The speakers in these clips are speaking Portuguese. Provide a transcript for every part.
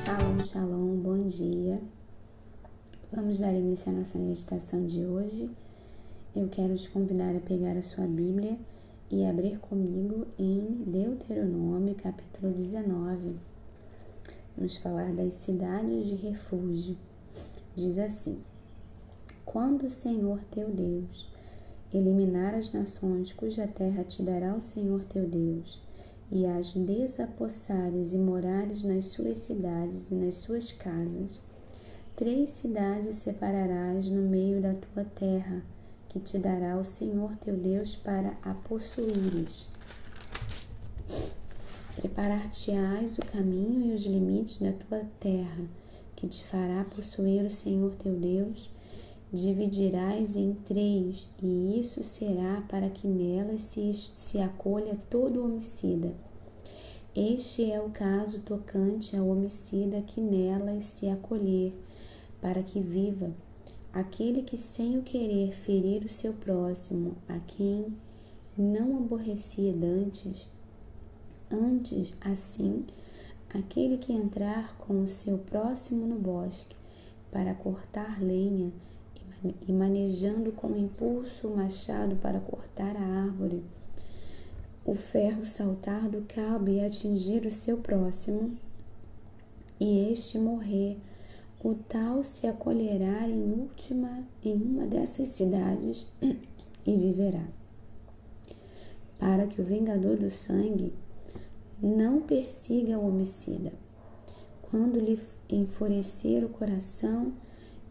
Shalom, shalom, bom dia. Vamos dar início à nossa meditação de hoje. Eu quero te convidar a pegar a sua Bíblia e abrir comigo em Deuteronômio, capítulo 19. Vamos falar das cidades de refúgio. Diz assim: Quando o Senhor teu Deus eliminar as nações cuja terra te dará o Senhor teu Deus, e as desapossares e morares nas suas cidades e nas suas casas, 3 cidades separarás no meio da tua terra, que te dará o Senhor teu Deus para a possuíres. Preparar-te-ás o caminho e os limites da tua terra, que te fará possuir o Senhor teu Deus, dividirás em 3, e isso será para que nelas se acolha todo homicida. Este é o caso tocante ao homicida que nelas se acolher, para que viva. Aquele que sem o querer ferir o seu próximo, a quem não aborrecia antes, assim, aquele que entrar com o seu próximo no bosque, para cortar lenha, e manejando com impulso o machado para cortar a árvore, o ferro saltar do cabo e atingir o seu próximo, e este morrer, o tal se acolherá em uma dessas cidades e viverá. Para que o vingador do sangue não persiga o homicida, quando lhe enfurecer o coração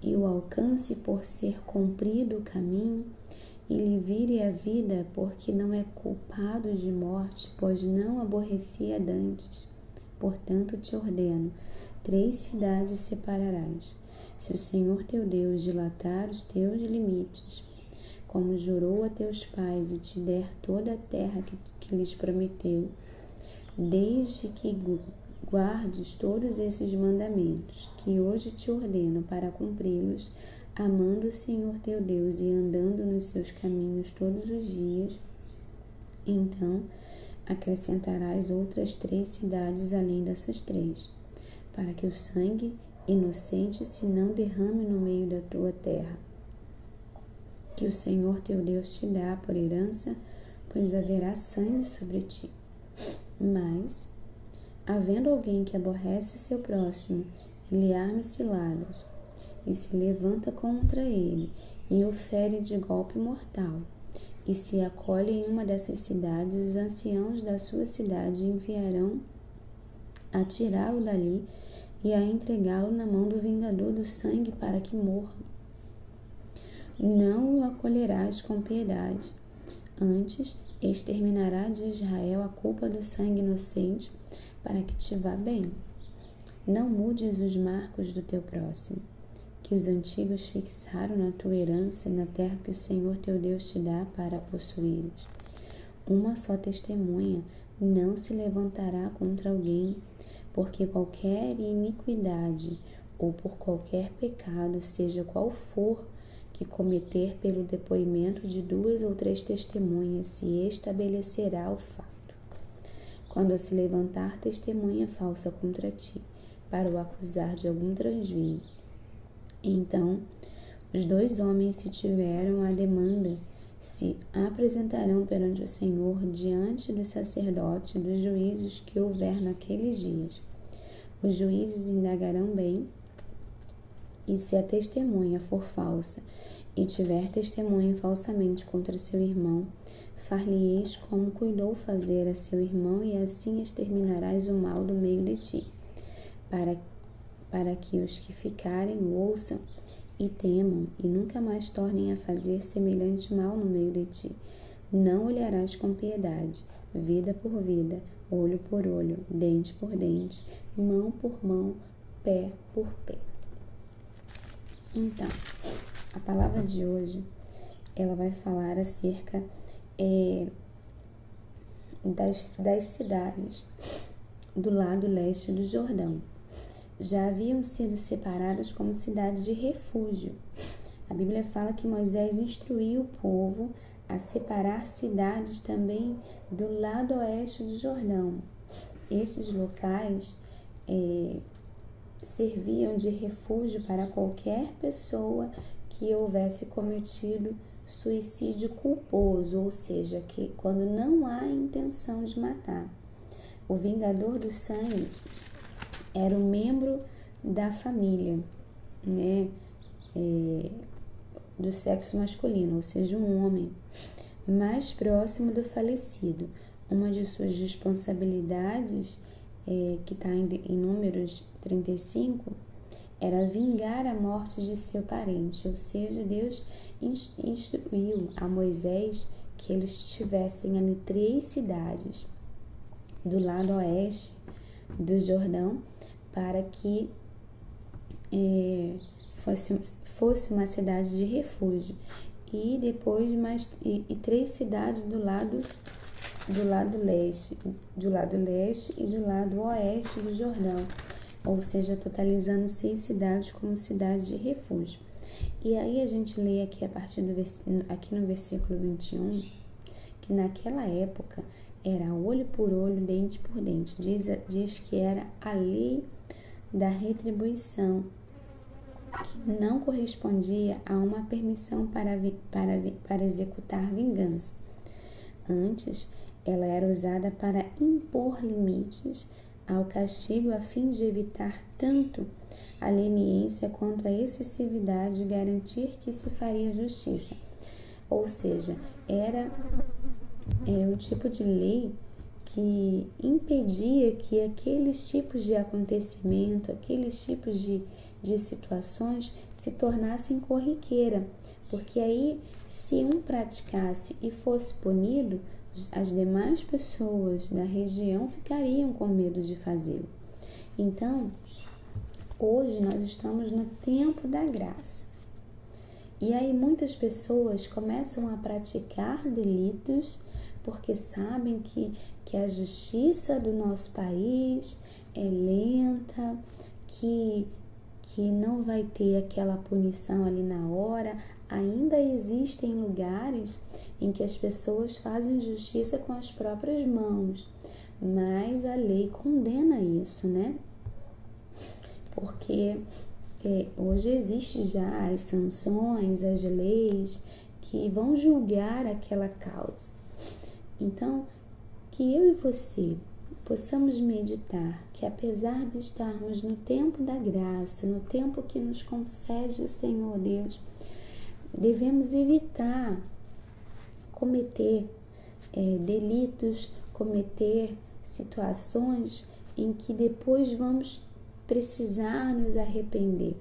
e o alcance por ser cumprido o caminho, e lhe vire a vida, porque não é culpado de morte, pois não aborrecia dantes. Portanto, te ordeno, 3 cidades separarás. Se o Senhor teu Deus dilatar os teus limites, como jurou a teus pais, e te der toda a terra que lhes prometeu, desde que guardes todos esses mandamentos, que hoje te ordeno para cumpri-los, amando o Senhor teu Deus e andando nos seus caminhos todos os dias, então acrescentarás outras 3 cidades além dessas 3, para que o sangue inocente se não derrame no meio da tua terra, que o Senhor teu Deus te dá por herança, pois haverá sangue sobre ti. Mas, havendo alguém que aborrece seu próximo e lhe arme ciladas, e se levanta contra ele e o fere de golpe mortal, e se acolhe em uma dessas cidades, os anciãos da sua cidade enviarão a tirá-lo dali e a entregá-lo na mão do vingador do sangue para que morra. Não o acolherás com piedade, antes exterminará de Israel a culpa do sangue inocente, para que te vá bem. Não mudes os marcos do teu próximo, que os antigos fixaram na tua herança e na terra que o Senhor teu Deus te dá para possuires. Uma só testemunha não se levantará contra alguém, porque qualquer iniquidade ou por qualquer pecado, seja qual for, que cometer pelo depoimento de 2 ou 3 testemunhas, se estabelecerá o fato. Quando se levantar testemunha falsa contra ti, para o acusar de algum transvio, então os 2 homens, se tiveram a demanda, se apresentarão perante o Senhor diante do sacerdote dos juízos que houver naqueles dias. Os juízes indagarão bem, e se a testemunha for falsa e tiver testemunho falsamente contra seu irmão, far-lhe-eis como cuidou fazer a seu irmão, e assim exterminarás o mal do meio de ti, para que os que ficarem o ouçam e temam, e nunca mais tornem a fazer semelhante mal no meio de ti. Não olharás com piedade, vida por vida, olho por olho, dente por dente, mão por mão, pé por pé. Então, a palavra de hoje, ela vai falar acerca das cidades do lado leste do Jordão. Já haviam sido separadas como cidades de refúgio. A Bíblia fala que Moisés instruiu o povo a separar cidades também do lado oeste do Jordão. Estes locais serviam de refúgio para qualquer pessoa que houvesse cometido suicídio culposo, ou seja, que quando não há intenção de matar. O vingador do sangue era um membro da família, né, do sexo masculino, ou seja, um homem mais próximo do falecido. Uma de suas responsabilidades, que está em Números 35, era vingar a morte de seu parente, ou seja, Deus instruiu a Moisés que eles estivessem ali 3 cidades do lado oeste do Jordão, para que fosse uma cidade de refúgio, e depois mais 3 cidades do lado leste e do lado oeste do Jordão, ou seja, totalizando 6 cidades como cidades de refúgio. E aí a gente lê aqui aqui no versículo 21, que naquela época era olho por olho, dente por dente. Diz que era a lei da retribuição, que não correspondia a uma permissão para executar vingança. Antes, ela era usada para impor limites ao castigo a fim de evitar tanto a leniência quanto a excessividade e garantir que se faria justiça. Ou seja, era o tipo de lei que impedia que aqueles tipos de acontecimento, aqueles tipos de situações se tornassem corriqueira, porque aí, se um praticasse e fosse punido, as demais pessoas da região ficariam com medo de fazê-lo. Então, hoje nós estamos no tempo da graça. E aí muitas pessoas começam a praticar delitos porque sabem que a justiça do nosso país é lenta, que não vai ter aquela punição ali na hora. Ainda existem lugares em que as pessoas fazem justiça com as próprias mãos, mas a lei condena isso, né? Porque hoje existe já as sanções, as leis que vão julgar aquela causa. Então, que eu e você possamos meditar que, apesar de estarmos no tempo da graça, no tempo que nos concede o Senhor Deus, devemos evitar cometer delitos, cometer situações em que depois vamos precisar nos arrepender.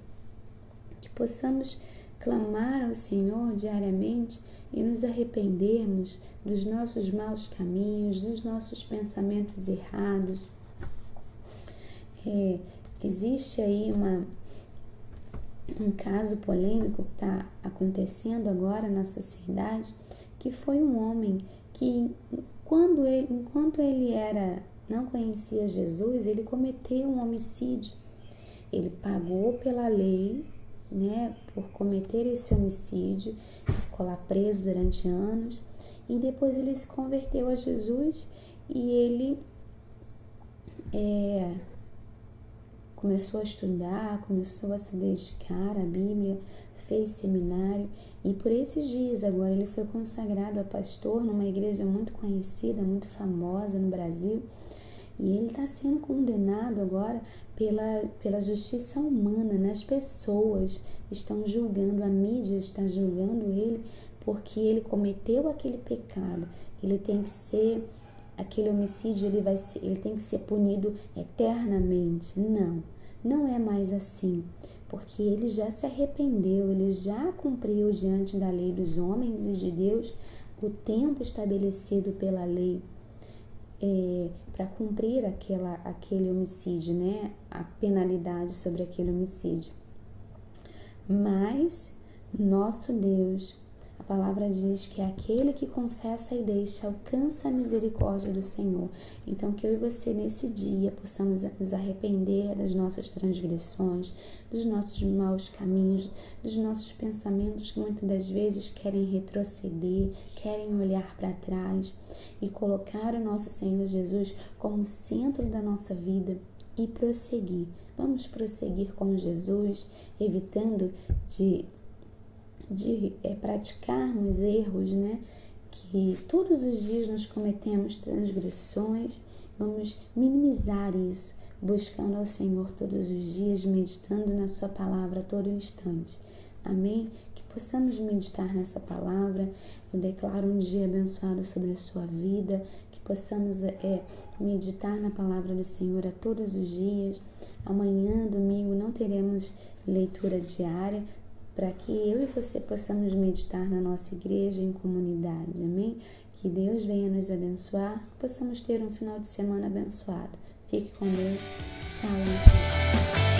Que possamos clamar ao Senhor diariamente e nos arrependermos dos nossos maus caminhos, dos nossos pensamentos errados. Existe aí um caso polêmico que está acontecendo agora na sociedade, que foi um homem que, enquanto ele não conhecia Jesus, ele cometeu um homicídio. Ele pagou pela lei, né, por cometer esse homicídio, ficou lá preso durante anos, e depois ele se converteu a Jesus e ele começou a estudar, começou a se dedicar à Bíblia, fez seminário, e por esses dias agora ele foi consagrado a pastor numa igreja muito conhecida, muito famosa no Brasil, e ele está sendo condenado agora pela justiça humana, né? As pessoas estão julgando, a mídia está julgando ele porque ele cometeu aquele pecado. Ele tem que ser, aquele homicídio, ele tem que ser punido eternamente. Não é mais assim, porque ele já se arrependeu, ele já cumpriu diante da lei dos homens e de Deus o tempo estabelecido pela lei para cumprir aquele homicídio, né? A penalidade sobre aquele homicídio. Mas nosso Deus, a palavra diz que é aquele que confessa e deixa alcança a misericórdia do Senhor. Então, que eu e você nesse dia possamos nos arrepender das nossas transgressões, dos nossos maus caminhos, dos nossos pensamentos que muitas das vezes querem retroceder, querem olhar para trás, e colocar o nosso Senhor Jesus como centro da nossa vida e prosseguir, Vamos prosseguir com Jesus, evitando de praticarmos erros, né? Que todos os dias nós cometemos transgressões. Vamos minimizar isso, buscando ao Senhor todos os dias, meditando na sua palavra a todo instante. Amém? Que possamos meditar nessa palavra. Eu declaro um dia abençoado sobre a sua vida. Que possamos meditar na palavra do Senhor a todos os dias. Amanhã, domingo, não teremos leitura diária, para que eu e você possamos meditar na nossa igreja, em comunidade. Amém? Que Deus venha nos abençoar. Que possamos ter um final de semana abençoado. Fique com Deus. Shalom.